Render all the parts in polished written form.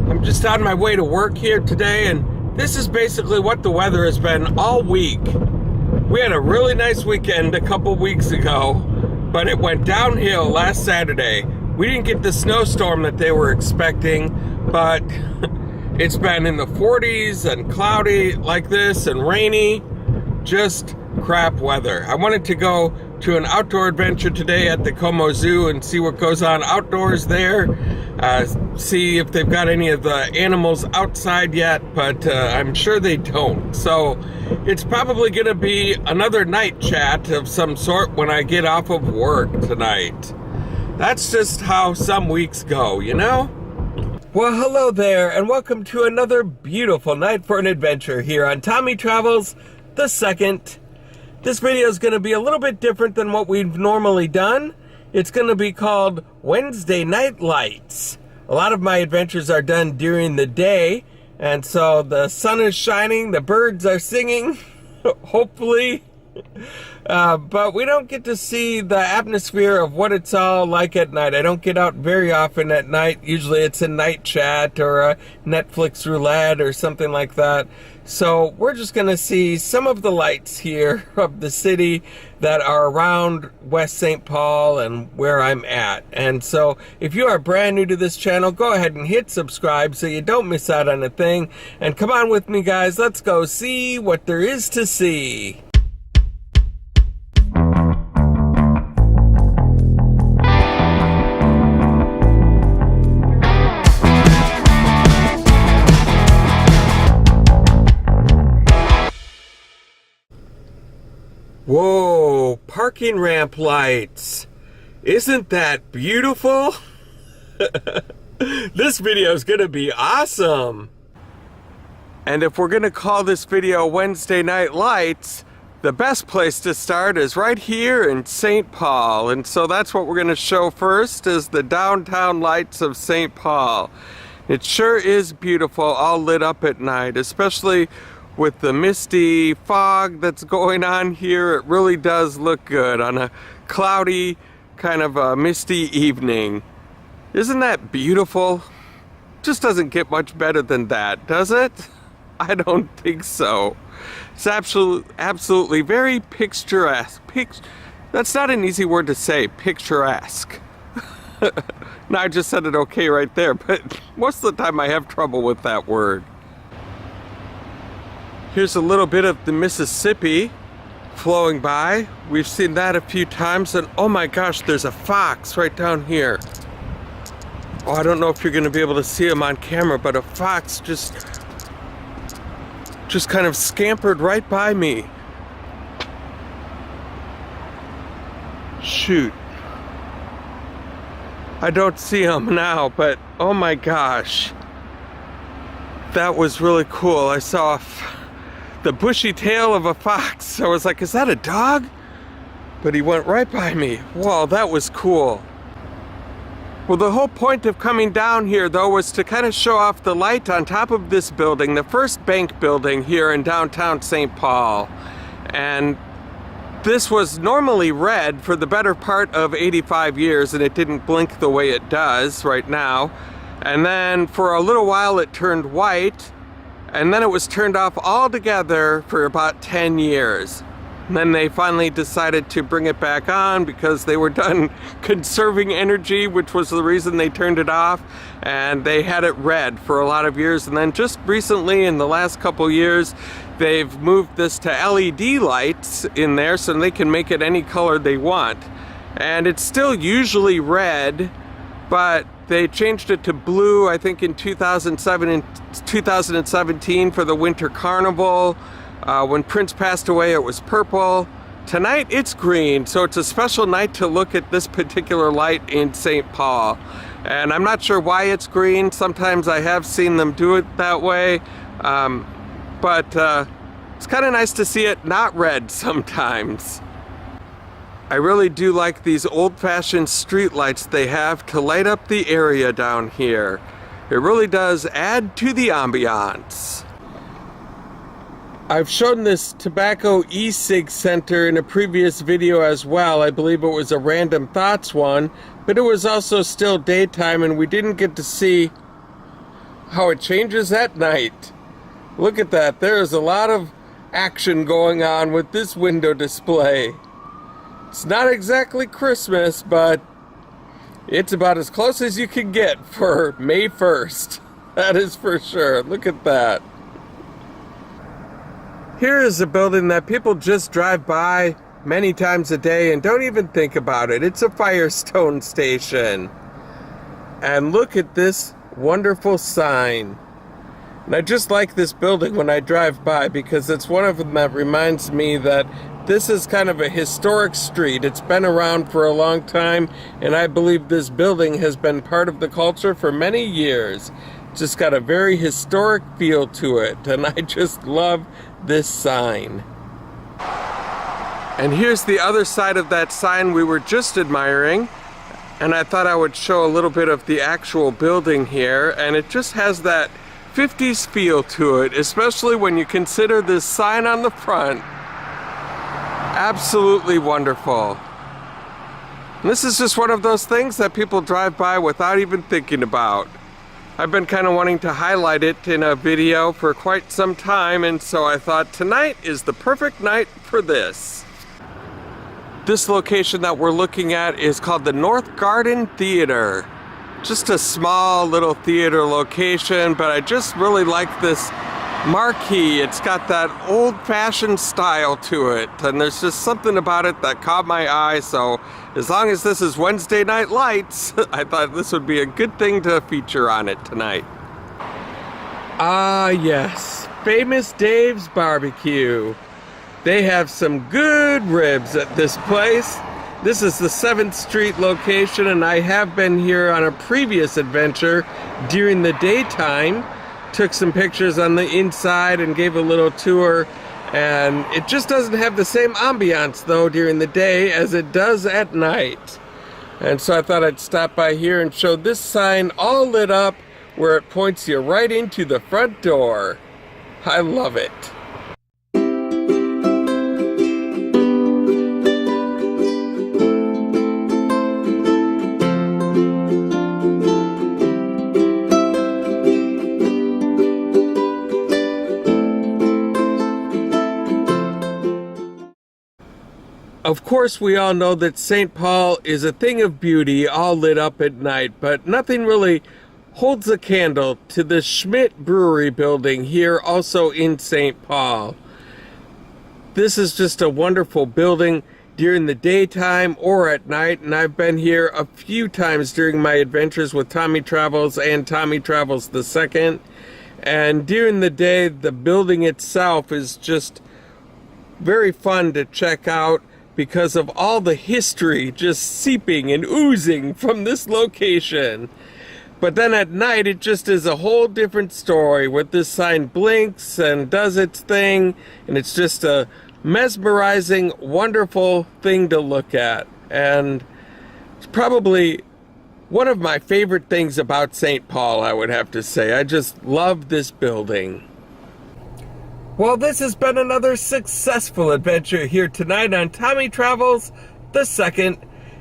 I'm just on my way to work here today, and this is basically what the weather has been all week. We had a really nice weekend a couple weeks ago, but it went downhill last Saturday. We didn't get the snowstorm that they were expecting, but it's been in the 40s and cloudy like this and rainy. Just crap weather. I wanted to go to an outdoor adventure today at the Como Zoo and see what goes on outdoors there. See if they've got any of the animals outside yet, but I'm sure they don't. So it's probably going to be another night chat of some sort when I get off of work tonight. That's just how some weeks go, you know? Well, hello there, and welcome to another beautiful night for an adventure here on Tommy Travels the Second. This video is going to be a little bit different than what we've normally done. It's going to be called Wednesday Night Lights. A lot of my adventures are done during the day, and so the sun is shining, the birds are singing, hopefully. But we don't get to see the atmosphere of what it's all like at night. I don't get out very often at night. Usually it's a night chat or a Netflix roulette or something like that. So we're just going to see some of the lights here of the city that are around West St. Paul and where I'm at. And so if you are brand new to this channel, go ahead and hit subscribe so you don't miss out on a thing. And come on with me, guys. Let's go see what there is to see. Whoa, parking ramp lights. Isn't that beautiful? This video is going to be awesome. And if we're going to call this video Wednesday Night Lights, the best place to start is right here in St. Paul. And so that's what we're going to show first, is the downtown lights of St. Paul. It sure is beautiful, all lit up at night, especially with the misty fog that's going on here. It really does look good on a cloudy, kind of a misty evening. Isn't that beautiful? Just doesn't get much better than that, does it? I don't think so. It's absolutely very picturesque. That's not an easy word to say, picturesque. Now I just said it okay right there, but most of the time I have trouble with that word. Here's a little bit of the Mississippi flowing by. We've seen that a few times, and oh my gosh, there's a fox right down here. Oh, I don't know if you're going to be able to see him on camera, but a fox just kind of scampered right by me. Shoot. I don't see him now, but oh my gosh. That was really cool. I saw the bushy tail of a fox. I was like, is that a dog? But he went right by me. Whoa, that was cool. Well, the whole point of coming down here, though, was to kind of show off the light on top of this building, the first bank building here in downtown St. Paul. And this was normally red for the better part of 85 years, and it didn't blink the way it does right now. And then for a little while it turned white, and then it was turned off altogether for about 10 years. And then they finally decided to bring it back on because they were done conserving energy, which was the reason they turned it off. And they had it red for a lot of years. And then just recently, in the last couple years, they've moved this to LED lights in there so they can make it any color they want. And it's still usually red, but they changed it to blue, I think in 2007 and 2017 for the Winter Carnival. When Prince passed away, it was purple. Tonight, it's green, so it's a special night to look at this particular light in St. Paul. And I'm not sure why it's green. Sometimes I have seen them do it that way. But it's kind of nice to see it not red sometimes. I really do like these old-fashioned street lights they have to light up the area down here. It really does add to the ambiance. I've shown this tobacco e-cig center in a previous video as well. I believe it was a Random Thoughts one, but it was also still daytime and we didn't get to see how it changes at night. Look at that. There is a lot of action going on with this window display. It's not exactly Christmas, but it's about as close as you can get for May 1st. That is for sure. Look at that. Here is a building that people just drive by many times a day and don't even think about it. It's a Firestone station. And look at this wonderful sign. And I just like this building when I drive by because it's one of them that reminds me that this is kind of a historic street. It's been around for a long time, and I believe this building has been part of the culture for many years. It's just got a very historic feel to it, and I just love this sign. And here's the other side of that sign we were just admiring, and I thought I would show a little bit of the actual building here, and it just has that 50s feel to it, especially when you consider this sign on the front. Absolutely wonderful. And this is just one of those things that people drive by without even thinking about. I've been kind of wanting to highlight it in a video for quite some time, and so I thought tonight is the perfect night for this. This location that we're looking at is called the North Garden Theater. Just a small little theater location, but I just really like this marquee. It's got that old-fashioned style to it, and there's just something about it that caught my eye, so as long as this is Wednesday Night Lights, I thought this would be a good thing to feature on it tonight. Ah, yes, Famous Dave's Barbecue. They have some good ribs at this place. This is the 7th Street location, and I have been here on a previous adventure during the daytime. Took some pictures on the inside and gave a little tour, and it just doesn't have the same ambiance though during the day as it does at night. And so I thought I'd stop by here and show this sign all lit up where it points you right into the front door. I love it. Of course, we all know that St. Paul is a thing of beauty, all lit up at night, but nothing really holds a candle to the Schmidt Brewery building here, also in St. Paul. This is just a wonderful building during the daytime or at night, and I've been here a few times during my adventures with Tommy Travels and Tommy Travels II. And during the day, the building itself is just very fun to check out, because of all the history just seeping and oozing from this location. But then at night, it just is a whole different story, where this sign blinks and does its thing, and it's just a mesmerizing, wonderful thing to look at. And it's probably one of my favorite things about St. Paul, I would have to say. I just love this building. Well, this has been another successful adventure here tonight on Tommy Travels II.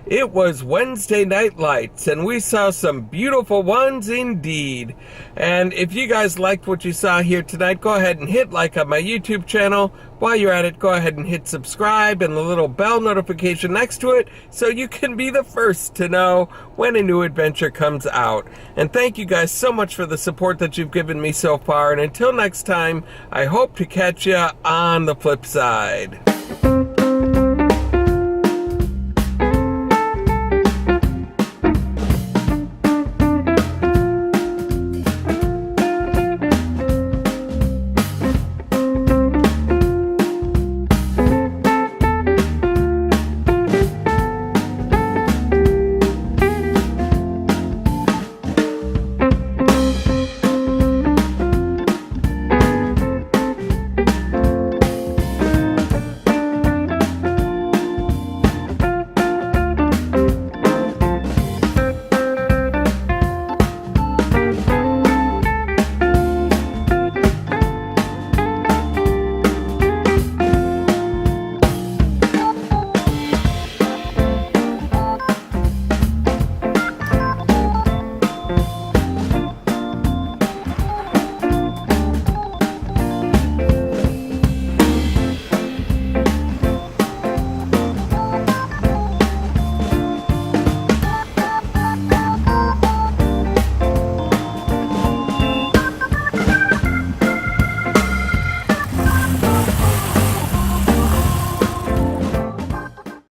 It was Wednesday Night Lights, and we saw some beautiful ones indeed. And if you guys liked what you saw here tonight, go ahead and hit like on my YouTube channel. While you're at it, go ahead and hit subscribe and the little bell notification next to it so you can be the first to know when a new adventure comes out. And thank you guys so much for the support that you've given me so far. And until next time, I hope to catch you on the flip side.